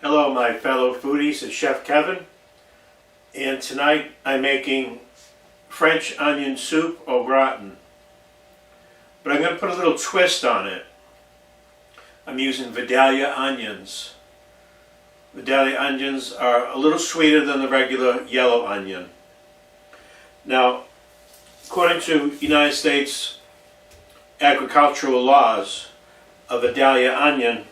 Hello my fellow foodies, it's Chef Kevin, and tonight I'm making French onion soup au gratin. But I'm going to put a little twist on it. I'm using Vidalia onions. Vidalia onions are a little sweeter than the regular yellow onion. Now, according to United States agricultural laws, a Vidalia onion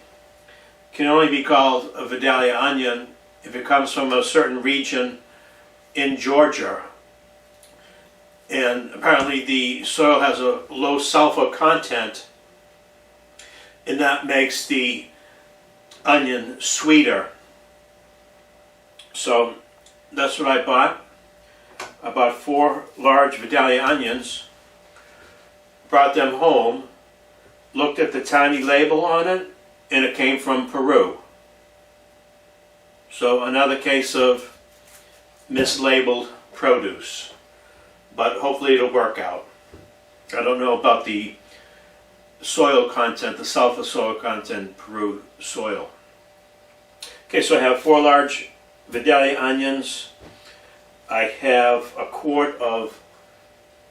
can only be called a Vidalia onion if it comes from a certain region in Georgia. And apparently the soil has a low sulfur content, and that makes the onion sweeter. So that's what I bought. I bought 4 large Vidalia onions, brought them home, looked at the tiny label on it, and it came from Peru. So another case of mislabeled produce. But hopefully it'll work out. I don't know about the soil content, the sulfur soil content in Peru soil. Okay, so I have 4 large Vidalia onions. I have a quart of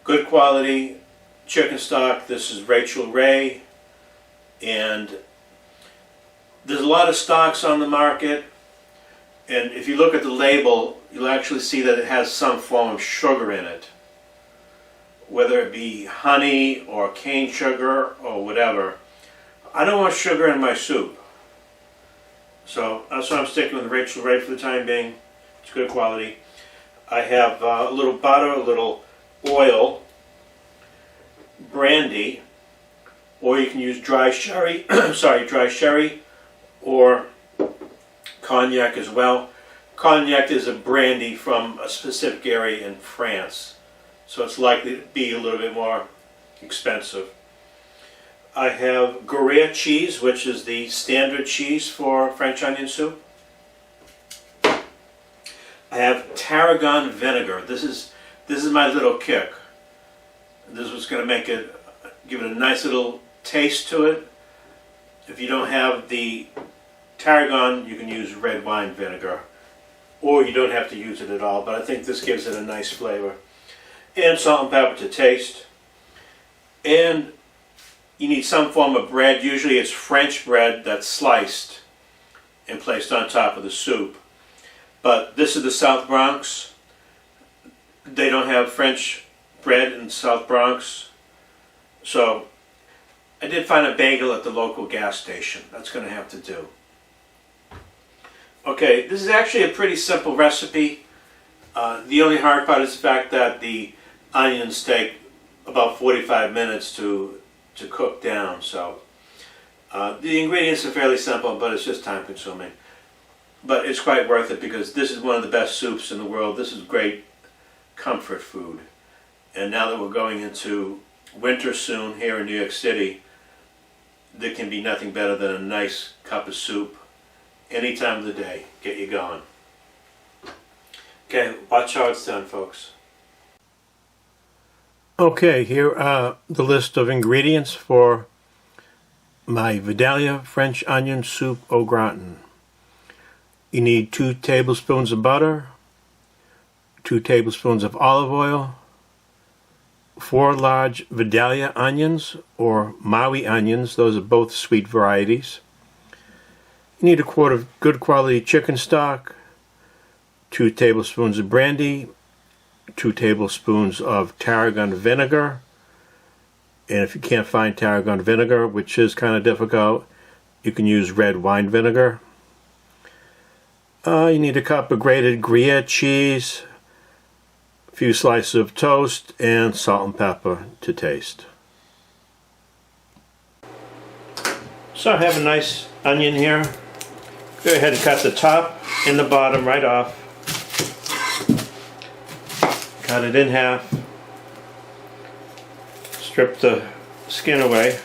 good quality chicken stock. This is Rachael Ray, and there's a lot of stocks on the market, and if you look at the label, you'll actually see that it has some form of sugar in it, whether it be honey or cane sugar or whatever. I don't want sugar in my soup, so that's why I'm sticking with Rachael Ray for the time being. It's good quality. I have a little butter, a little oil, brandy, or you can use dry sherry, dry sherry, or cognac as well. Cognac is a brandy from a specific area in France, so it's likely to be a little bit more expensive. I have Gruyere cheese, which is the standard cheese for French onion soup. I have tarragon vinegar. This is my little kick. This is going to make it, give it a nice little taste to it. If you don't have the tarragon, you can use red wine vinegar, or you don't have to use it at all, but I think this gives it a nice flavor. And salt and pepper to taste. And you need some form of bread. Usually it's French bread that's sliced and placed on top of the soup. But this is the South Bronx. They don't have French bread in South Bronx. So I did find a bagel at the local gas station. That's going to have to do. Okay, this is actually a pretty simple recipe. The only hard part is the fact that the onions take about 45 minutes to cook down. So the ingredients are fairly simple, but it's just time consuming. But it's quite worth it because this is one of the best soups in the world. This is great comfort food. And now that we're going into winter soon here in New York City, there can be nothing better than a nice cup of soup any time of the day. Get you going. Okay, watch how it's done, folks. Okay, here are the list of ingredients for my Vidalia French onion soup au gratin. You need 2 tablespoons of butter, 2 tablespoons of olive oil, 4 large Vidalia onions or Maui onions. Those are both sweet varieties. You need a quart of good quality chicken stock, 2 tablespoons of brandy, 2 tablespoons of tarragon vinegar, and if you can't find tarragon vinegar, which is kind of difficult, you can use red wine vinegar. You need a cup of grated Gruyere cheese, a few slices of toast, and salt and pepper to taste. So I have a nice onion here. Go ahead and cut the top and the bottom right off. Cut it in half. Strip the skin away.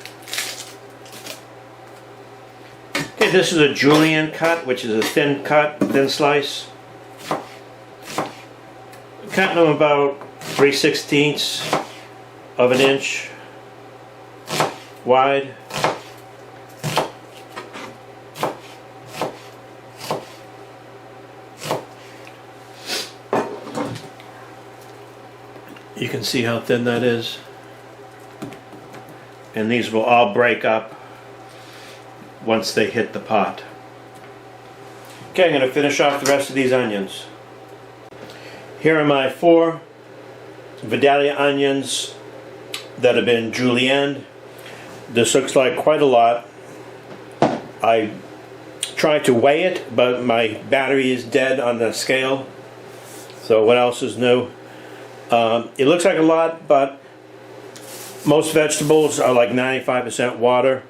Okay, this is a julienne cut, which is a thin cut, thin slice. Cutting them about 3/16 of an inch wide. You can see how thin that is. And these will all break up once they hit the pot. Okay, I'm going to finish off the rest of these onions. Here are my 4 Vidalia onions that have been julienned. This looks like quite a lot. I tried to weigh it, but my battery is dead on the scale. So what else is new? It looks like a lot, but most vegetables are like 95% water.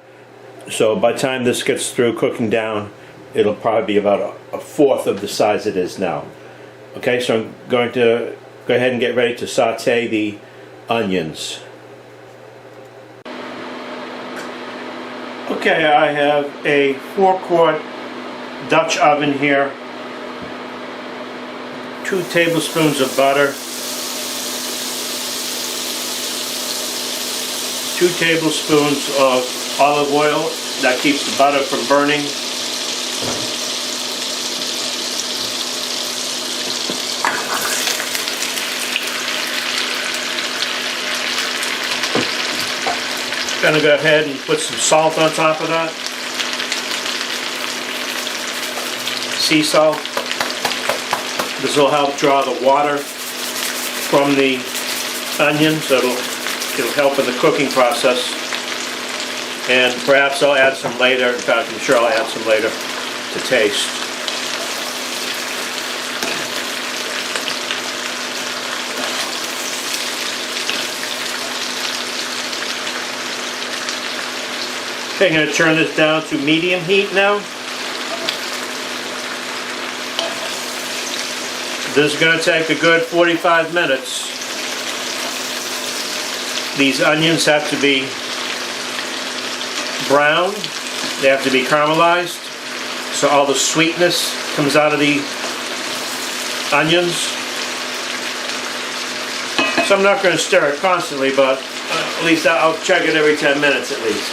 So by the time this gets through cooking down, it'll probably be about a fourth of the size it is now. Okay, so I'm going to go ahead and get ready to saute the onions. Okay, I have a 4-quart Dutch oven here, 2 tablespoons of butter, 2 tablespoons of olive oil, that keeps the butter from burning. Gonna go ahead and put some salt on top of that. Sea salt. This will help draw the water from the onion, so it'll help in the cooking process. And perhaps I'll add some later. In fact, I'm sure I'll add some later to taste. Okay, I'm going to turn this down to medium heat now. This is going to take a good 45 minutes. These onions have to be brown. They have to be caramelized, so all the sweetness comes out of the onions. So I'm not going to stir it constantly, but at least I'll check it every 10 minutes at least.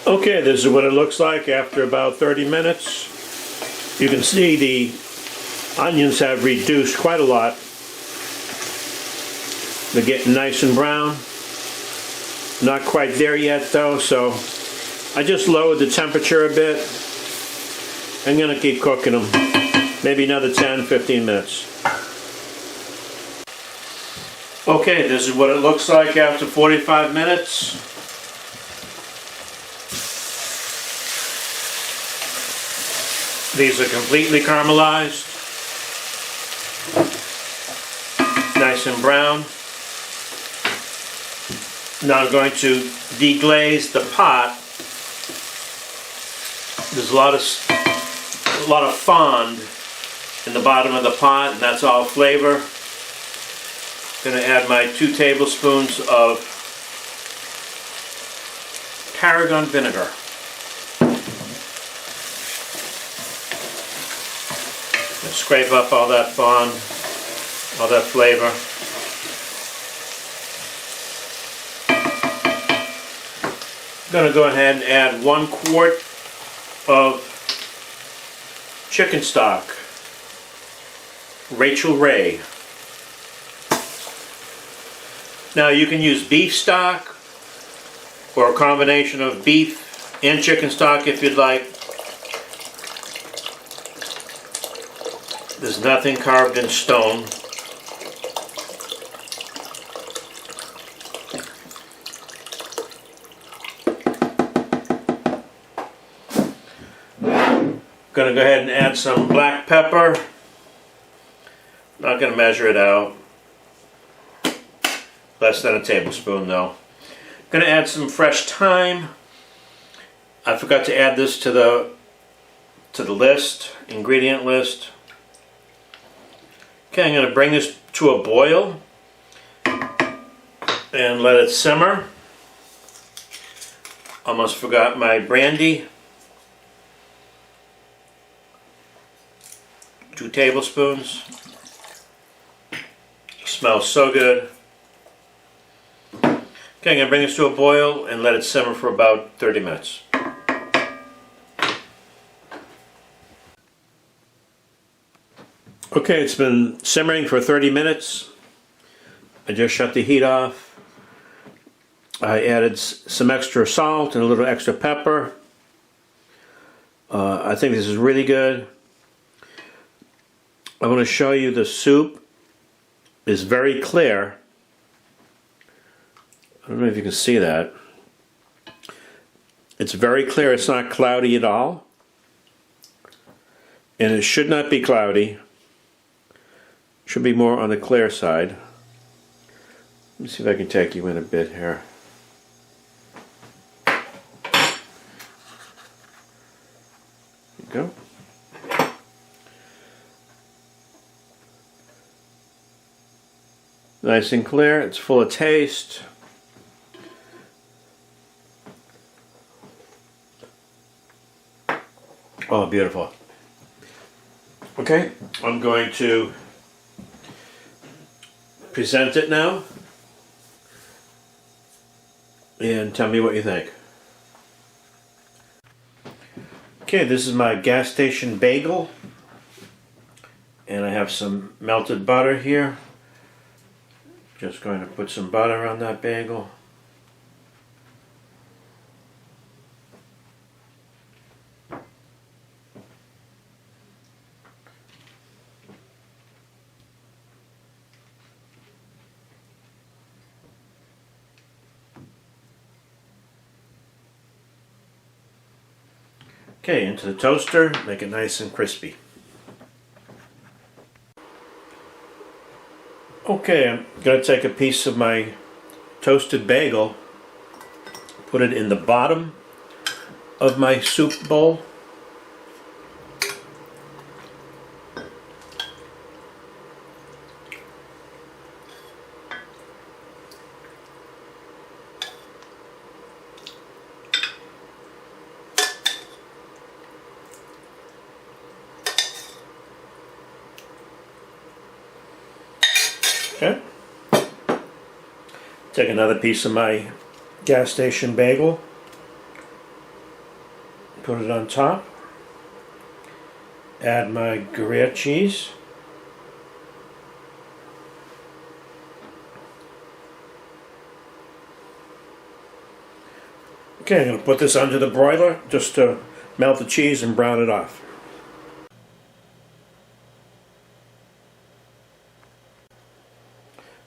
Okay, this is what it looks like after about 30 minutes. You can see the onions have reduced quite a lot. They're getting nice and brown. Not quite there yet though, so I just lowered the temperature a bit. I'm going to keep cooking them. Maybe another 10-15 minutes. Okay, this is what it looks like after 45 minutes. These are completely caramelized, nice and brown. Now I'm going to deglaze the pot. There's a lot of fond in the bottom of the pot, and that's all flavor. I'm going to add my 2 tablespoons of tarragon vinegar. Scrape up all that fond, all that flavor. I'm going to go ahead and add 1 quart of chicken stock, Rachel Ray. Now you can use beef stock or a combination of beef and chicken stock if you'd like. There's nothing carved in stone. Gonna go ahead and add some black pepper. Not gonna measure it out. Less than a tablespoon though. Gonna add some fresh thyme. I forgot to add this to the list, ingredient list. Okay, I'm going to bring this to a boil and let it simmer. Almost forgot my brandy. 2 tablespoons. Smells so good. Okay, I'm going to bring this to a boil and let it simmer for about 30 minutes. Okay, it's been simmering for 30 minutes. I just shut the heat off. I added some extra salt and a little extra pepper. I think this is really good. I want to show you the soup is very clear. I don't know if you can see that. It's very clear. It's not cloudy at all. And it should not be cloudy. Should be more on the clear side. Let me see if I can take you in a bit here. There you go. Nice and clear. It's full of taste. Oh, beautiful. Okay, I'm going to present it now and tell me what you think. Okay, this is my gas station bagel, and I have some melted butter here. Just going to put some butter on that bagel. Okay, into the toaster, make it nice and crispy. Okay, I'm going to take a piece of my toasted bagel, put it in the bottom of my soup bowl. Okay. Take another piece of my gas station bagel, put it on top, add my Gruyere cheese, okay, I'm going to put this under the broiler just to melt the cheese and brown it off.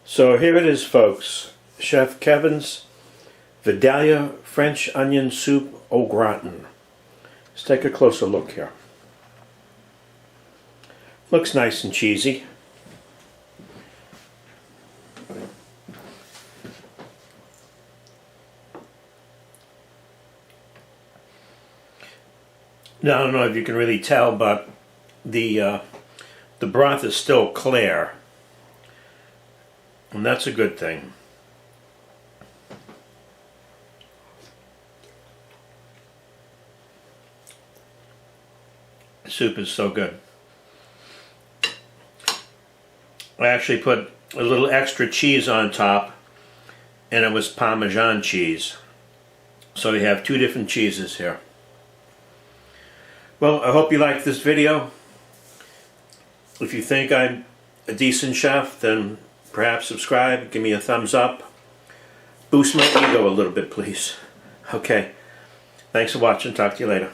So here it is, folks. Chef Kevin's Vidalia French onion soup au gratin. Let's take a closer look here. Looks nice and cheesy. Now I don't know if you can really tell, but the broth is still clear. And that's a good thing. The soup is so good. I actually put a little extra cheese on top, and it was Parmesan cheese. So we have two different cheeses here. Well, I hope you liked this video. If you think I'm a decent chef, then perhaps subscribe, give me a thumbs up. Boost my ego a little bit, please. Okay. Thanks for watching. Talk to you later.